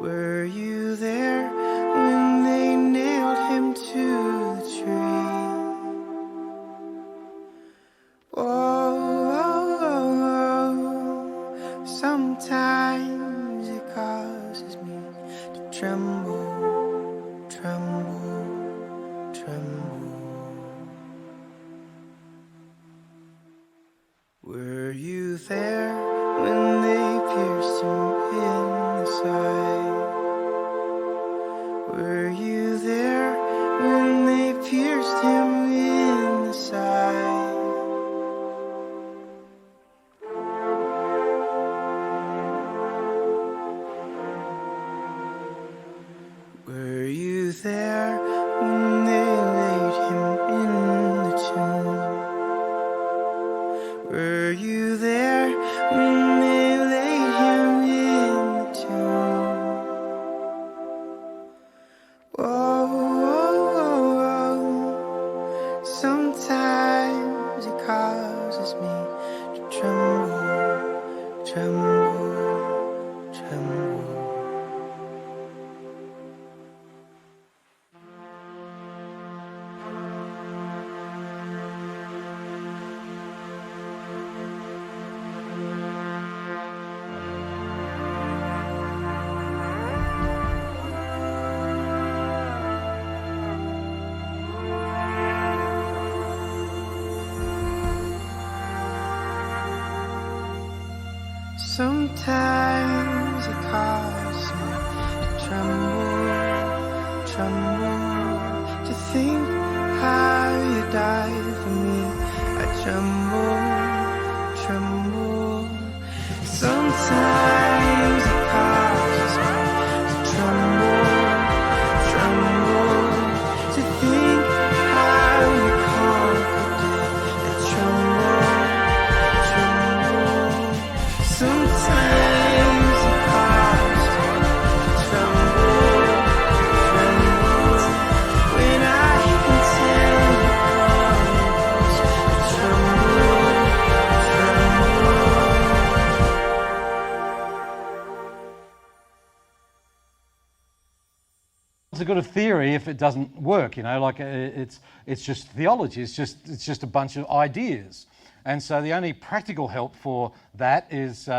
Were you there when they nailed him to the tree? Oh, sometimes it causes me to tremble, tremble, tremble. Were you there when they pierced him in the side? Were you there when they pierced him in the side? Were you there when they laid him in the tomb? Were you there when they laid him in the tomb? Oh, sometimes it causes me to tremble, tremble, tremble. Sometimes it causes me to tremble, tremble, to think how you died for me. I tremble, tremble. Sometimes it causes me to tremble, tremble, to think how you conquered death. I tremble, tremble. Sometimes it causes me to tremble, tremble, when I can tell the chronicles. I tremble, tremble. It's a good theory if it doesn't work, like it's just theology, it's just a bunch of ideas. And so the only practical help for that is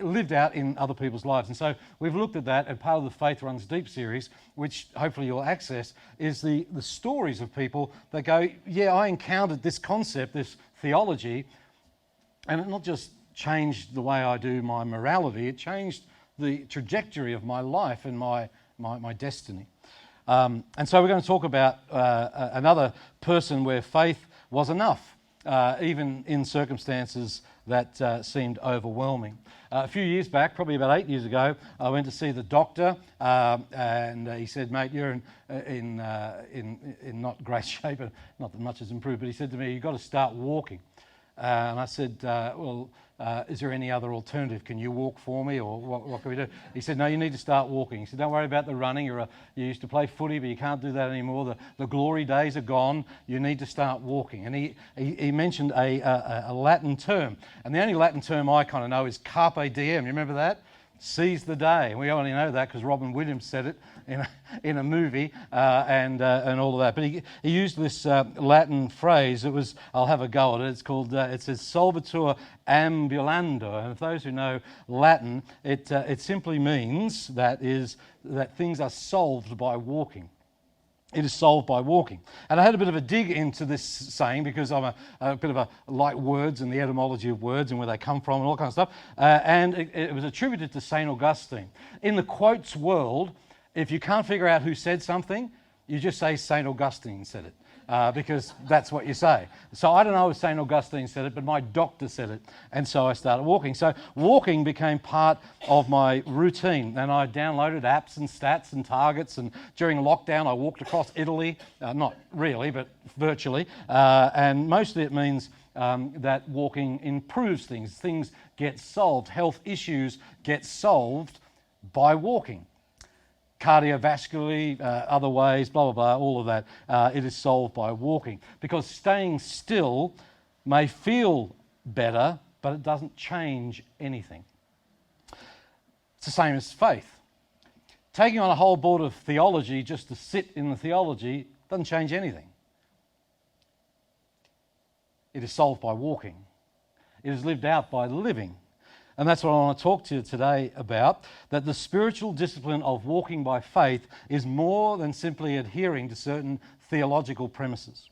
lived out in other people's lives. And so we've looked at that, and part of the Faith Runs Deep series, which hopefully you'll access, is the stories of people that go, yeah, I encountered this concept, this theology, and it not just changed the way I do my morality, it changed the trajectory of my life and my destiny. And so we're going to talk about another person where faith was enough. Even in circumstances that seemed overwhelming. A few years back, probably about 8 years ago, I went to see the doctor, and he said, "Mate, you're in not great shape, not that much has improved." But he said to me, "You've got to start walking." And I said, "Well, is there any other alternative? Can you walk for me, or what can we do?" He said, "No, you need to start walking." He said, "Don't worry about the running. You used to play footy, but you can't do that anymore. The glory days are gone. You need to start walking." And he mentioned a Latin term. And the only Latin term I kind of know is carpe diem. You remember that? Seize the day. And we only know that because Robin Williams said it in a movie and all of that. But he used this Latin phrase. It was, I'll have a go at it. It's called, it says solvitur ambulando. And for those who know Latin, it simply means that things are solved by walking. It is solved by walking. And I had a bit of a dig into this saying because I'm a bit of a like words and the etymology of words and where they come from and all kind of stuff. And it was attributed to St. Augustine. In the quotes world, if you can't figure out who said something, you just say St. Augustine said it. Because that's what you say. So I don't know if St. Augustine said it, but my doctor said it. And so I started walking. So walking became part of my routine. And I downloaded apps and stats and targets. And during lockdown, I walked across Italy. Not really, but virtually. And mostly it means that walking improves things. Things get solved. Health issues get solved by walking. Cardiovascularly, other ways, blah, blah, blah, all of that, it is solved by walking. Because staying still may feel better, but it doesn't change anything. It's the same as faith. taking on a whole board of theology just to sit in the theology doesn't change anything. It is solved by walking. It is lived out by living. And that's what I want to talk to you today about, that the spiritual discipline of walking by faith is more than simply adhering to certain theological premises.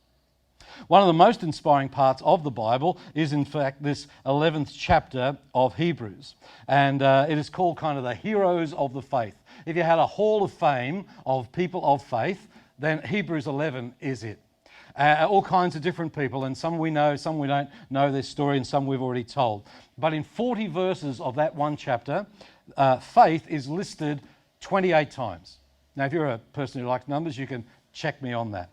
One of the most inspiring parts of the Bible is, in fact, this 11th chapter of Hebrews. And it is called kind of the heroes of the faith. If you had a hall of fame of people of faith, then Hebrews 11 is it. All kinds of different people, and some we know, some we don't know their story, and some we've already told. But in 40 verses of that one chapter, faith is listed 28 times. Now, if you're a person who likes numbers, you can check me on that.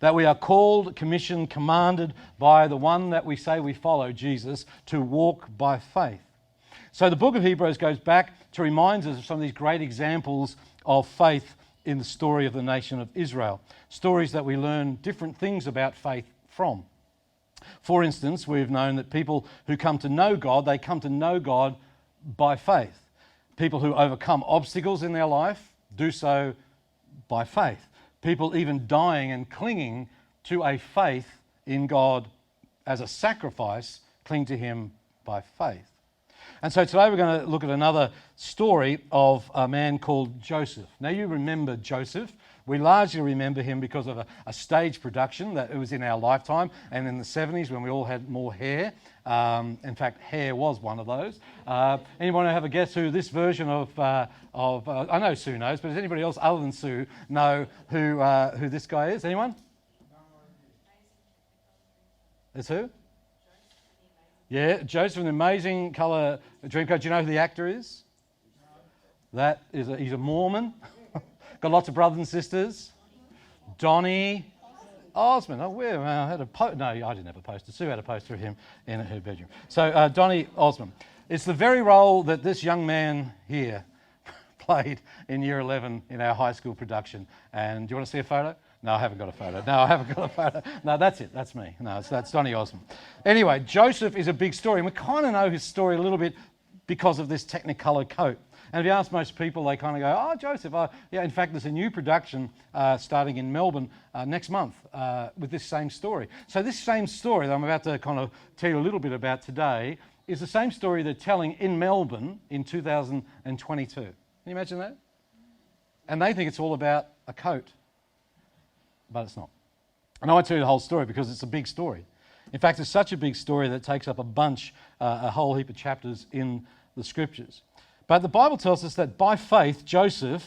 That we are called, commissioned, commanded by the one that we say we follow, Jesus, to walk by faith. So the book of Hebrews goes back to remind us of some of these great examples of faith in the story of the nation of Israel. Stories that we learn different things about faith from. For instance, we've known that people who come to know God, they come to know God by faith. People who overcome obstacles in their life do so by faith. People even dying and clinging to a faith in God as a sacrifice, cling to Him by faith. And so today we're going to look at another story of a man called Joseph. Now you remember Joseph. We largely remember him because of a stage production that it was in our lifetime and in the 70s when we all had more hair. In fact, hair was one of those. Anyone have a guess who this version of I know Sue knows, but does anybody else other than Sue know who this guy is? Anyone? It's who? Yeah, Joseph, an amazing colour Dreamcoat. Do you know who the actor is? That is he's a Mormon. Got lots of brothers and sisters. Donny Osmond. Oh, where? I had no, I didn't have a poster. Sue had a poster of him in her bedroom. So Donny Osmond. It's the very role that this young man here played in Year 11 in our high school production. And do you want to see a photo? No, I haven't got a photo. No, I haven't got a photo. No, that's it. That's me. No, that's Donny Osmond. Anyway, Joseph is a big story, and we kind of know his story a little bit because of this Technicolor coat. And if you ask most people, they kind of go, oh, Joseph. Yeah, in fact, there's a new production starting in Melbourne next month with this same story. So this same story that I'm about to kind of tell you a little bit about today is the same story they're telling in Melbourne in 2022. Can you imagine that? And they think it's all about a coat. But it's not. And I won't tell you the whole story because it's a big story. In fact, it's such a big story that it takes up a whole heap of chapters in the scriptures. But the Bible tells us that by faith, Joseph,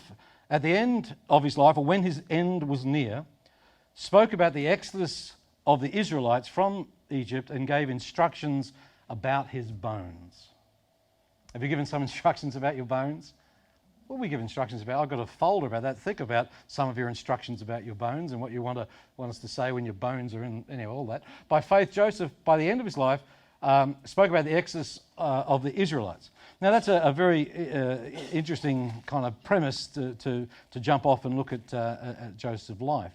at the end of his life, or when his end was near, spoke about the exodus of the Israelites from Egypt and gave instructions about his bones. Have you given some instructions about your bones? Well, we give instructions about, I've got a folder about that. Think about some of your instructions about your bones and what you want us to say when your bones are in, anyway, all that. By faith, Joseph, by the end of his life, spoke about the exodus of the Israelites. Now, that's a very interesting kind of premise to jump off and look at Joseph's life.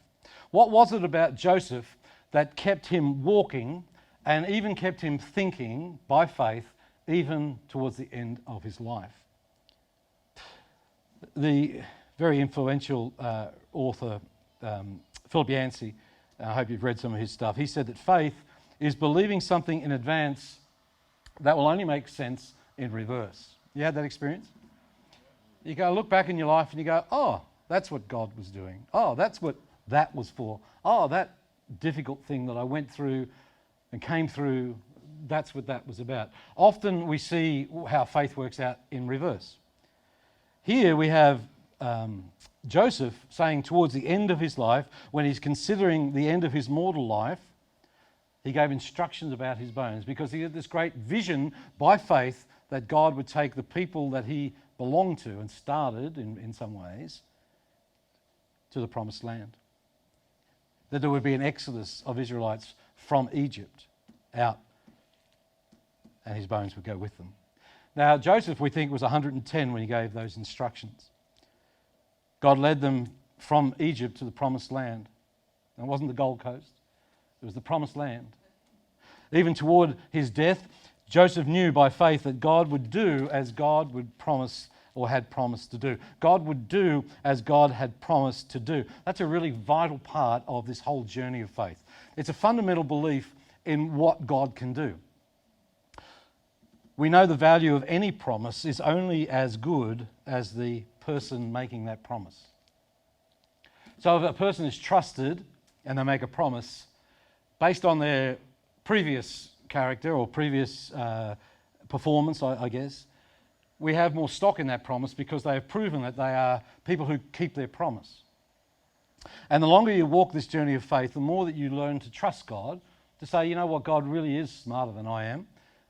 What was it about Joseph that kept him walking and even kept him thinking by faith even towards the end of his life? The very influential author, Philip Yancey, I hope you've read some of his stuff, he said that faith is believing something in advance that will only make sense in reverse. You had that experience? You go look back in your life and you go, oh, that's what God was doing. Oh, that's what that was for. Oh, that difficult thing that I went through and came through, that's what that was about. Often we see how faith works out in reverse. Here we have Joseph saying towards the end of his life, when he's considering the end of his mortal life, he gave instructions about his bones because he had this great vision by faith that God would take the people that he belonged to and started in some ways to the promised land. That there would be an exodus of Israelites from Egypt out and his bones would go with them. Now, Joseph, we think, was 110 when he gave those instructions. God led them from Egypt to the promised land. It wasn't the Gold Coast. It was the promised land. Even toward his death, Joseph knew by faith that God would do as God would promise or had promised to do. God would do as God had promised to do. That's a really vital part of this whole journey of faith. It's a fundamental belief in what God can do. We know the value of any promise is only as good as the person making that promise. So if a person is trusted and they make a promise based on their previous character or previous performance, I guess, we have more stock in that promise because they have proven that they are people who keep their promise. And the longer you walk this journey of faith, the more that you learn to trust God, to say, you know what, God really is smarter than I am,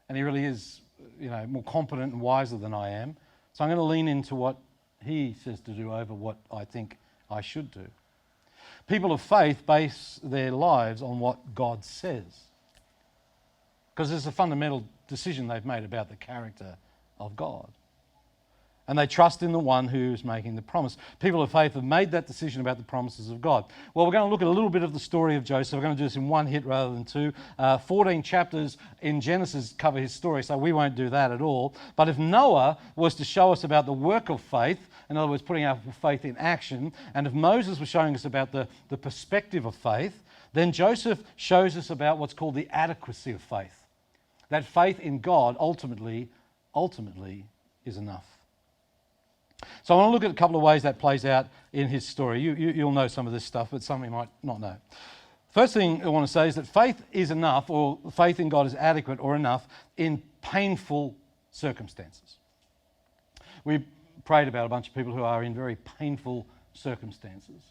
and he really is, more competent and wiser than I am. So I'm going to lean into what he says to do over what I think I should do. People of faith base their lives on what God says, because it's a fundamental decision they've made about the character of God. And they trust in the one who's making the promise. People of faith have made that decision about the promises of God. Well, we're going to look at a little bit of the story of Joseph. We're going to do this in one hit rather than two. 14 chapters in Genesis cover his story, so we won't do that at all. But if Noah was to show us about the work of faith, in other words, putting our faith in action, and if Moses was showing us about the perspective of faith, then Joseph shows us about what's called the adequacy of faith. That faith in God ultimately is enough. So I want to look at a couple of ways that plays out in his story. You'll know some of this stuff, but some of you might not know. First thing I want to say is that faith is enough, or faith in God is adequate or enough in painful circumstances. We prayed about a bunch of people who are in very painful circumstances.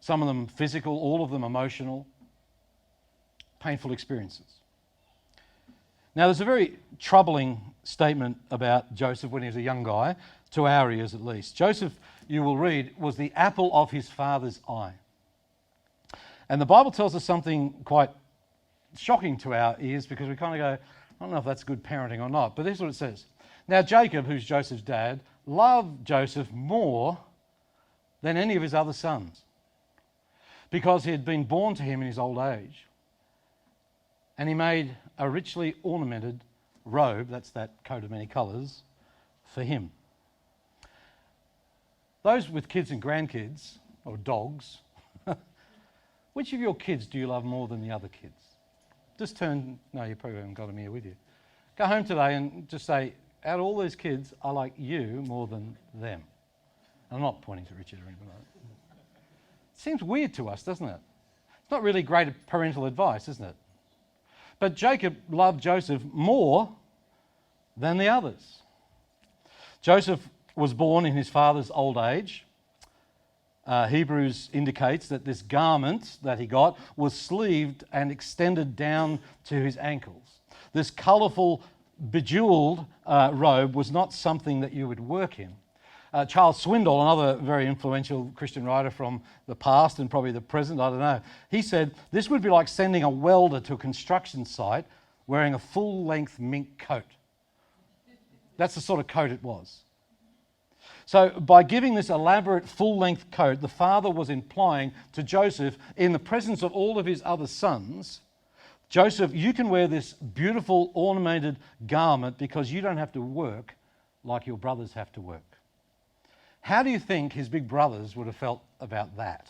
Some of them physical, all of them emotional, painful experiences. Now, there's a very troubling statement about Joseph when he was a young guy, to our ears at least. Joseph, you will read, was the apple of his father's eye. And the Bible tells us something quite shocking to our ears, because we kind of go, I don't know if that's good parenting or not, but this is what it says. Now, Jacob, who's Joseph's dad, loved Joseph more than any of his other sons, because he had been born to him in his old age. And he made a richly ornamented robe, that's that coat of many colours, for him. Those with kids and grandkids, or dogs, which of your kids do you love more than the other kids? Just no, you probably haven't got them here with you. Go home today and just say, out of all these kids, I like you more than them. I'm not pointing to Richard or anything like that. It seems weird to us, doesn't it? It's not really great parental advice, isn't it? But Jacob loved Joseph more than the others. Joseph was born in his father's old age. Hebrews indicates that this garment that he got was sleeved and extended down to his ankles. This colourful, bejewelled robe was not something that you would work in. Charles Swindoll, another very influential Christian writer from the past and probably the present, I don't know, he said, this would be like sending a welder to a construction site wearing a full-length mink coat. That's the sort of coat it was. So by giving this elaborate full-length coat, the father was implying to Joseph, in the presence of all of his other sons, Joseph, you can wear this beautiful ornamented garment because you don't have to work like your brothers have to work. How do you think his big brothers would have felt about that?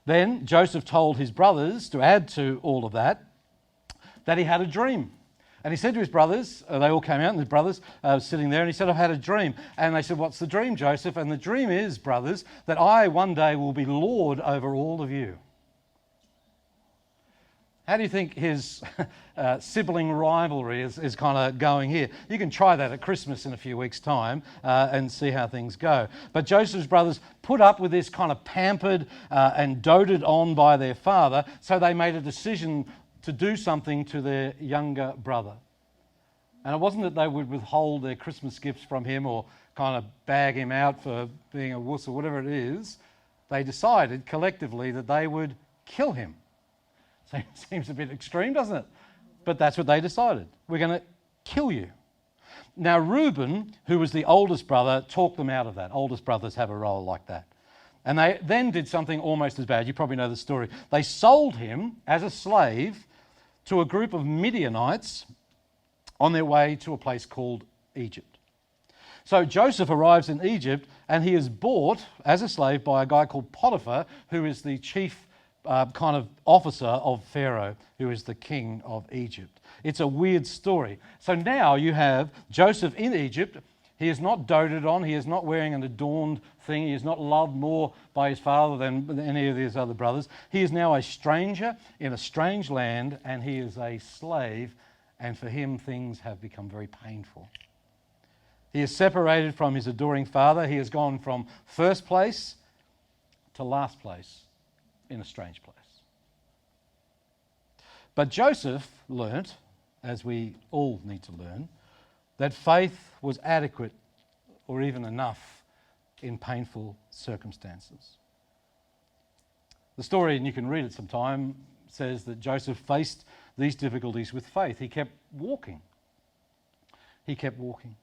Then Joseph told his brothers, to add to all of that he had a dream. And he said to his brothers, they all came out, and his brothers were sitting there, and he said, I've had a dream. And they said, what's the dream, Joseph? And the dream is, brothers, that I one day will be Lord over all of you. How do you think his sibling rivalry is kind of going here? You can try that at Christmas in a few weeks' time and see how things go. But Joseph's brothers put up with this kind of pampered and doted on by their father, so they made a decision to do something to their younger brother. And it wasn't that they would withhold their Christmas gifts from him or kind of bag him out for being a wuss or whatever it is. They decided collectively that they would kill him. Seems a bit extreme, doesn't it? But that's what they decided. We're going to kill you. Now, Reuben, who was the oldest brother, talked them out of that. Oldest brothers have a role like that. And they then did something almost as bad. You probably know the story. They sold him as a slave to a group of Midianites on their way to a place called Egypt. So Joseph arrives in Egypt, and he is bought as a slave by a guy called Potiphar, who is the chief kind of officer of Pharaoh, who is the king of Egypt. It's a weird story. So now you have Joseph in Egypt. He is not doted on. He is not wearing an adorned thing. He is not loved more by his father than any of his other brothers. He is now a stranger in a strange land, and he is a slave, and for him things have become very painful. He is separated from his adoring father. He has gone from first place to last place in a strange place. But Joseph learnt, as we all need to learn, that faith was adequate or even enough in painful circumstances. The story, and you can read it sometime, says that Joseph faced these difficulties with faith. He kept walking. He kept walking.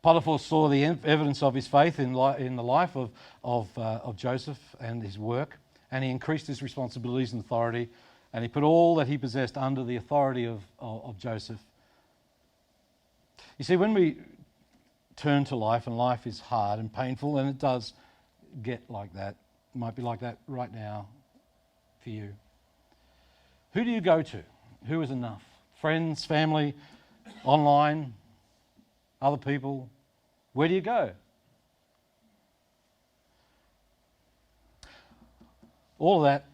Potiphar saw the evidence of his faith in the life of Joseph and his work, and he increased his responsibilities and authority, and he put all that he possessed under the authority of Joseph. You see, when we turn to life, and life is hard and painful, and it does get like that, it might be like that right now for you. Who do you go to? Who is enough? Friends, family, online, other people? Where do you go? All of that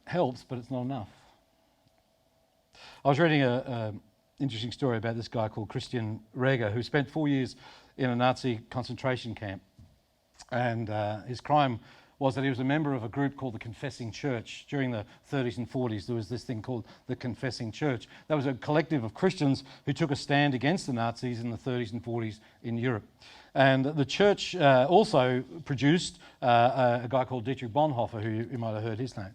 helps, but it's not enough. I was reading an interesting story about this guy called Christian Reger, who spent 4 years in a Nazi concentration camp. And his crime was that he was a member of a group called the Confessing Church. During the 30s and 40s, there was this thing called the Confessing Church. That was a collective of Christians who took a stand against the Nazis in the 30s and 40s in Europe. And the church also produced a guy called Dietrich Bonhoeffer, who you might have heard his name.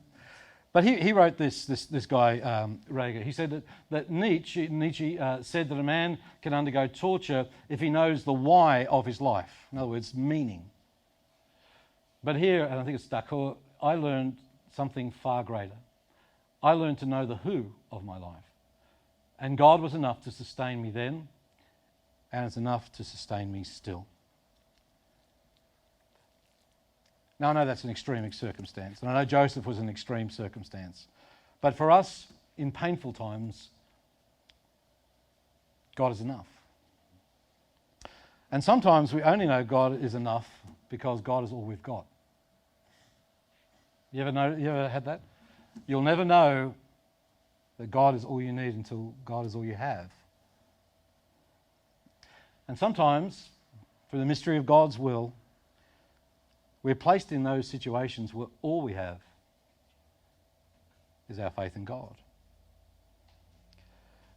But he wrote this guy, Reger. He said that Nietzsche said that a man can undergo torture if he knows the why of his life. In other words, meaning. But here, and I think it's Dacour, I learned something far greater. I learned to know the who of my life. And God was enough to sustain me then, and it's enough to sustain me still. Now, I know that's an extreme circumstance, and I know Joseph was an extreme circumstance. But for us, in painful times, God is enough. And sometimes we only know God is enough because God is all we've got. You ever had that? You'll never know that God is all you need until God is all you have. And sometimes, through the mystery of God's will, we're placed in those situations where all we have is our faith in God.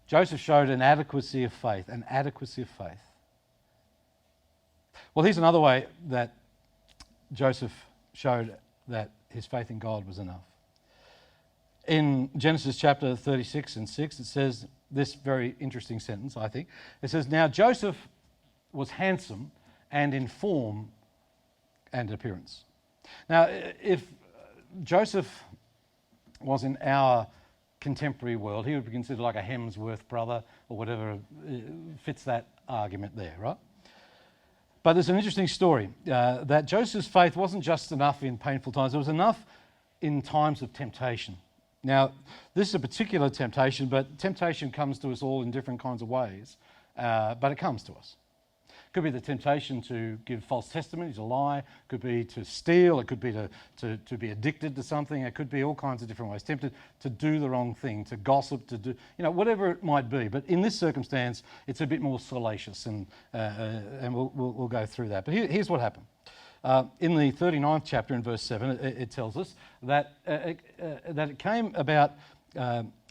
Joseph showed an adequacy of faith, Well, here's another way that Joseph showed that his faith in God was enough. In Genesis chapter 36 and 6, it says this very interesting sentence, I think. It says, "Now Joseph was handsome and in form and appearance." Now, if Joseph was in our contemporary world, he would be considered like a Hemsworth brother or whatever fits that argument there, right? But there's an interesting story that Joseph's faith wasn't just enough in painful times, it was enough in times of temptation. Now, this is a particular temptation, but temptation comes to us all in different kinds of ways, but it comes to us. It could be the temptation to give false testimony, to lie. It could be to steal. It could be to be addicted to something. It could be all kinds of different ways. Tempted to do the wrong thing, to gossip, to do, whatever it might be. But in this circumstance, it's a bit more salacious, and we'll go through that. But here's what happened. In the 39th chapter, in verse 7, it tells us that it came about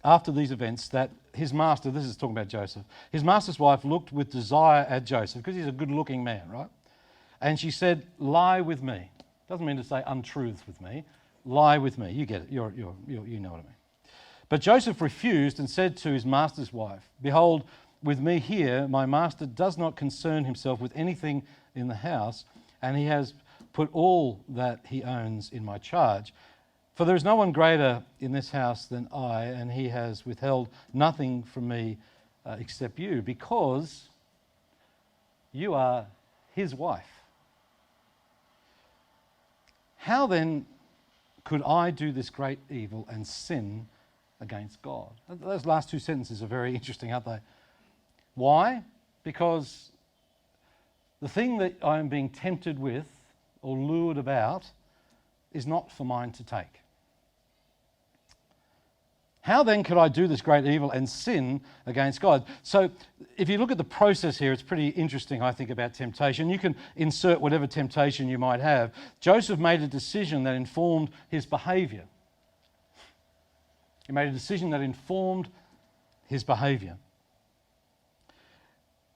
after these events that his master, this is talking about Joseph, his master's wife looked with desire at Joseph because he's a good-looking man, right? And she said, "Lie with me." Doesn't mean to say untruths with me. Lie with me. You get it. You know what I mean. But Joseph refused and said to his master's wife, "Behold, with me here, my master does not concern himself with anything in the house, and he has put all that he owns in my charge. For there is no one greater in this house than I, and he has withheld nothing from me except you, because You are his wife. How then could I do this great evil and sin against God? Those last two sentences are very interesting, aren't they? Why? Because the thing that I am being tempted with or lured about is not for mine to take. How then could I do this great evil and sin against God? So if you look at the process here, it's pretty interesting, I think, about temptation. You can insert whatever temptation you might have. Joseph made a decision that informed his behaviour. He made a decision that informed his behaviour.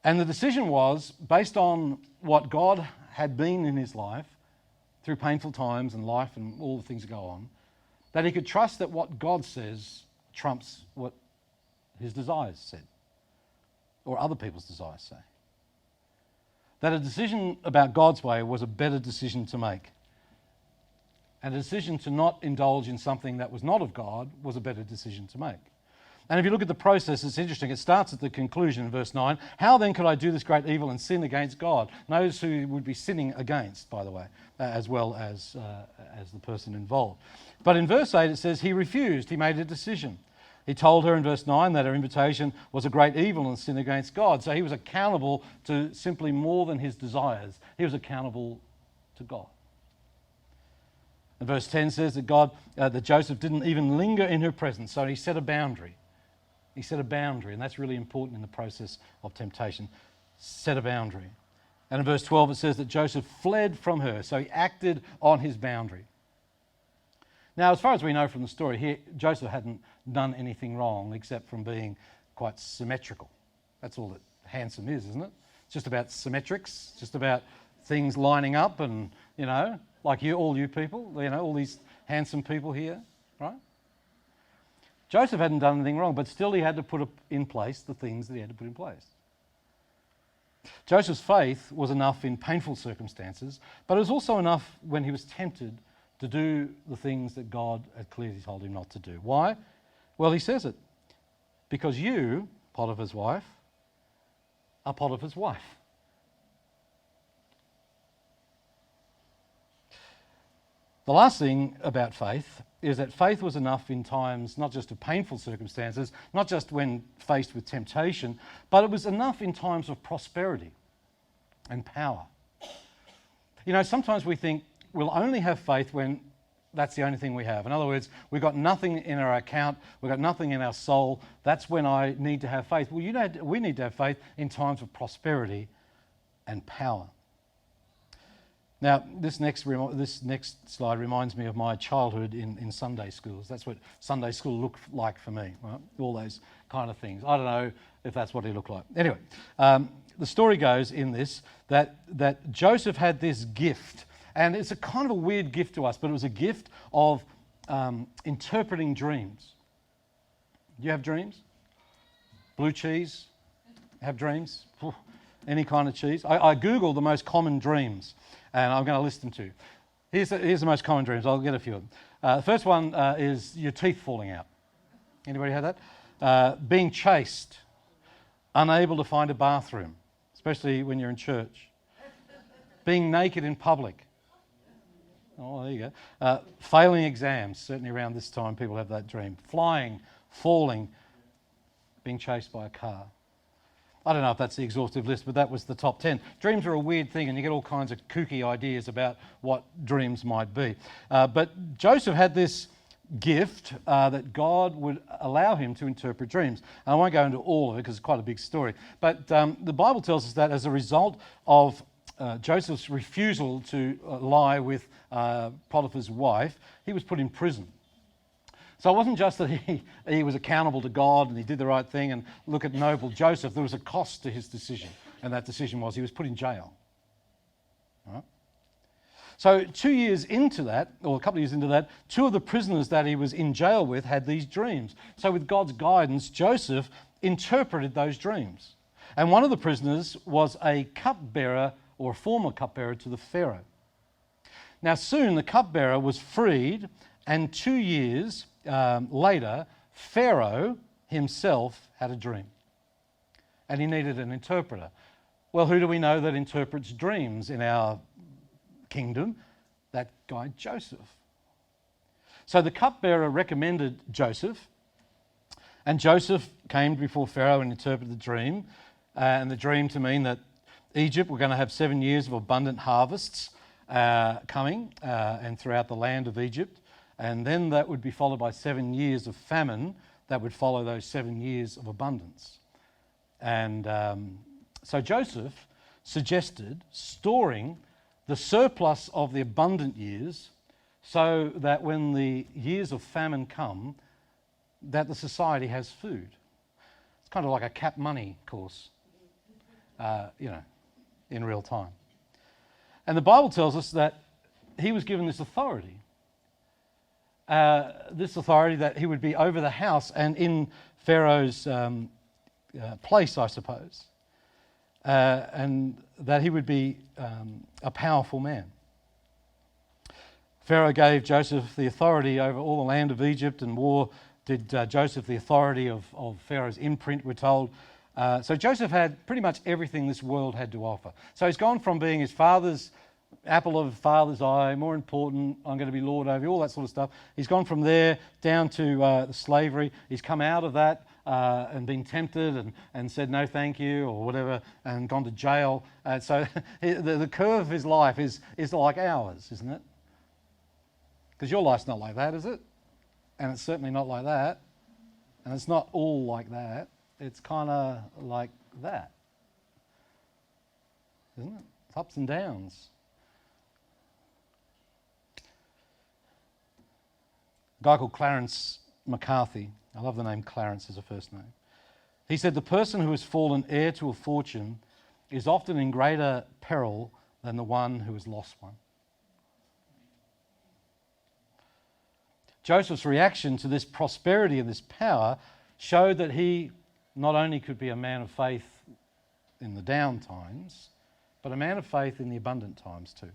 And the decision was based on what God had been in his life through painful times and life and all the things that go on, that he could trust that what God says trumps what his desires said, or other people's desires say. That a decision about God's way was a better decision to make. And a decision to not indulge in something that was not of God was a better decision to make. And if you look at the process, it's interesting. It starts at the conclusion in verse 9. How then could I do this great evil and sin against God? Notice who he would be sinning against, by the way, as well as the person involved. But in verse 8 it says he refused. He made a decision. He told her in verse 9 that her invitation was a great evil and sin against God. So he was accountable to simply more than his desires. He was accountable to God. And verse 10 says that Joseph didn't even linger in her presence. So he set a boundary. He set a boundary, and that's really important in the process of temptation. Set a boundary. And in verse 12 it says that Joseph fled from her. So he acted on his boundary. Now, as far as we know from the story here, Joseph hadn't done anything wrong except from being quite symmetrical. That's all that handsome is, isn't it? It's just about symmetrics, just about things lining up and, like you, all you people, all these handsome people here, right? Joseph hadn't done anything wrong, but still he had to put in place the things that he had to put in place. Joseph's faith was enough in painful circumstances, but it was also enough when he was tempted to do the things that God had clearly told him not to do. Why? Well, he says it. Because you, Potiphar's wife, are Potiphar's wife. The last thing about faith is that faith was enough in times not just of painful circumstances, not just when faced with temptation, but it was enough in times of prosperity and power. Sometimes we think we'll only have faith when that's the only thing we have. In other words, we've got nothing in our account, we've got nothing in our soul. That's when I need to have faith. Well, we need to have faith in times of prosperity and power. Now, this next slide reminds me of my childhood in Sunday schools. That's what Sunday school looked like for me, right? All those kind of things. I don't know if that's what it looked like. Anyway, the story goes in this that Joseph had this gift. And it's a kind of a weird gift to us, but it was a gift of interpreting dreams. Do you have dreams? Blue cheese? Have dreams? Any kind of cheese? I Googled the most common dreams, and I'm going to list them to you. Here's the most common dreams. I'll get a few of them. The first one is your teeth falling out. Anybody had that? Being chased. Unable to find a bathroom, especially when you're in church. Being naked in public. Oh, there you go. Failing exams, certainly around this time people have that dream. Flying, falling, being chased by a car. I don't know if that's the exhaustive list, but that was the top 10. Dreams are a weird thing, and you get all kinds of kooky ideas about what dreams might be. But Joseph had this gift that God would allow him to interpret dreams. And I won't go into all of it because it's quite a big story. But the Bible tells us that as a result of Joseph's refusal to lie with Potiphar's wife, he was put in prison. So it wasn't just that he was accountable to God and he did the right thing and look at noble Joseph. There was a cost to his decision, and that decision was he was put in jail. Right? So 2 years into that, or a couple of years into that, two of the prisoners that he was in jail with had these dreams. So with God's guidance, Joseph interpreted those dreams. And one of the prisoners was a cupbearer or a former cupbearer to the Pharaoh. Now soon the cupbearer was freed, and 2 years later, Pharaoh himself had a dream. And he needed an interpreter. Well, who do we know that interprets dreams in our kingdom? That guy Joseph. So the cupbearer recommended Joseph, and Joseph came before Pharaoh and interpreted the dream, and the dream to mean that Egypt were going to have 7 years of abundant harvests coming and throughout the land of Egypt, and then that would be followed by 7 years of famine that would follow those 7 years of abundance. And so Joseph suggested storing the surplus of the abundant years so that when the years of famine come, that the society has food. It's kind of like a cap money course, in real time. And the Bible tells us that he was given this authority that he would be over the house and in Pharaoh's place, I suppose, and that he would be a powerful man. Pharaoh gave Joseph the authority over all the land of Egypt, and did Joseph the authority of Pharaoh's imprint, we're told. So Joseph had pretty much everything this world had to offer. So he's gone from being his father's apple of father's eye, more important, I'm going to be Lord over you, all that sort of stuff. He's gone from there down to the slavery. He's come out of that and been tempted and said no thank you or whatever, and gone to jail. So the curve of his life is like ours, isn't it? Because your life's not like that, is it? And it's certainly not like that. And it's not all like that. It's kind of like that, isn't it? It's ups and downs. A guy called Clarence McCarthy, I love the name Clarence as a first name. He said, the person who has fallen heir to a fortune is often in greater peril than the one who has lost one. Joseph's reaction to this prosperity and this power showed that he not only could be a man of faith in the down times, but a man of faith in the abundant times too.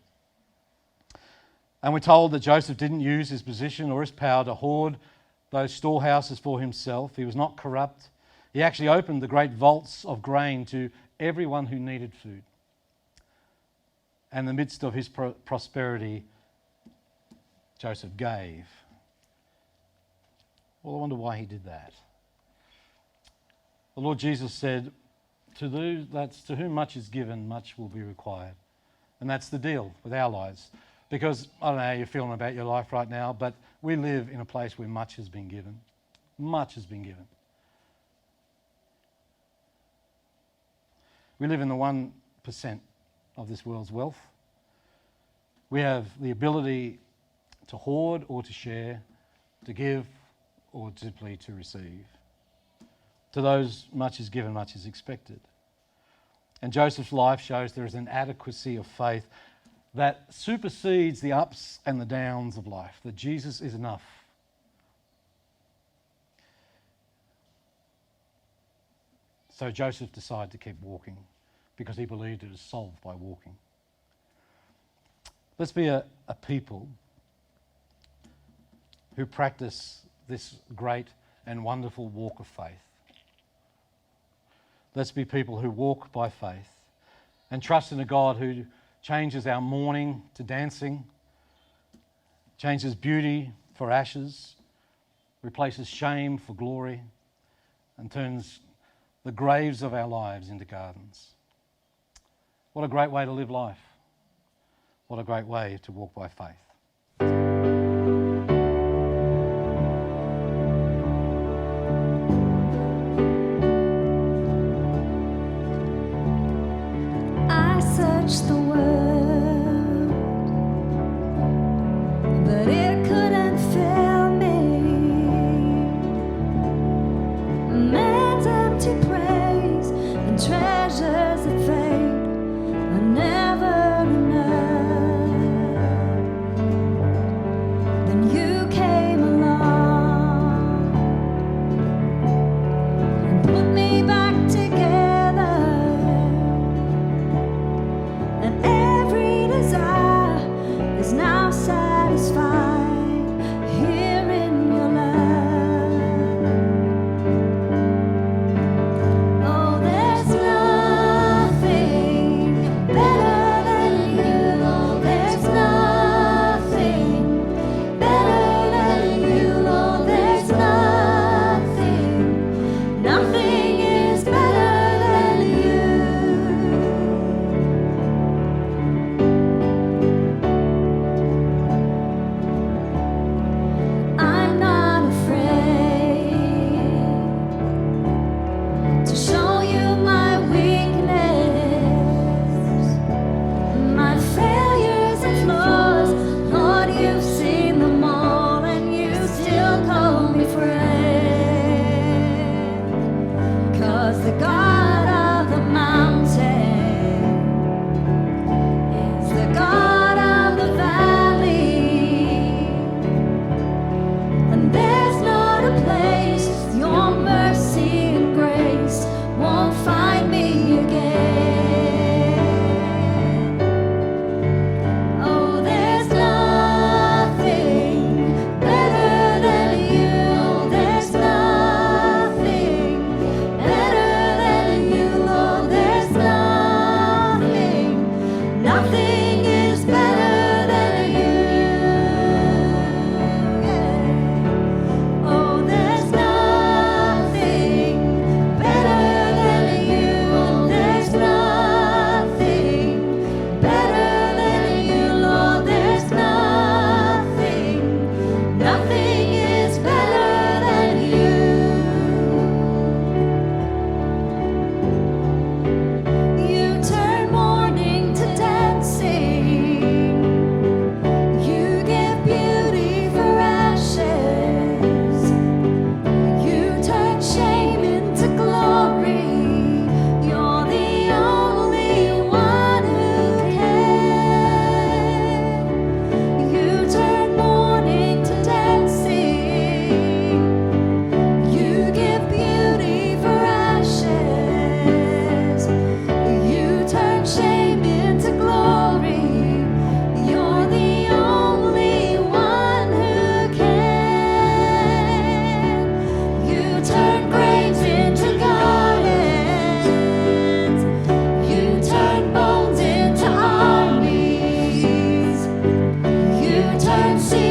And we're told that Joseph didn't use his position or his power to hoard those storehouses for himself. He was not corrupt. He actually opened the great vaults of grain to everyone who needed food. And in the midst of his prosperity, Joseph gave. Well, I wonder why he did that. The Lord Jesus said, to whom much is given, much will be required. And that's the deal with our lives. Because I don't know how you're feeling about your life right now, but we live in a place where much has been given. Much has been given. We live in the 1% of this world's wealth. We have the ability to hoard or to share, to give or simply to receive. To those, much is given, much is expected. And Joseph's life shows there is an adequacy of faith that supersedes the ups and the downs of life, that Jesus is enough. So Joseph decided to keep walking because he believed it was solved by walking. Let's be a people who practice this great and wonderful walk of faith. Let's be people who walk by faith and trust in a God who changes our mourning to dancing, changes beauty for ashes, replaces shame for glory, and turns the graves of our lives into gardens. What a great way to live life. What a great way to walk by faith. The world, but it couldn't fill me. Man's empty praise and treasures that fade are never enough. turn sea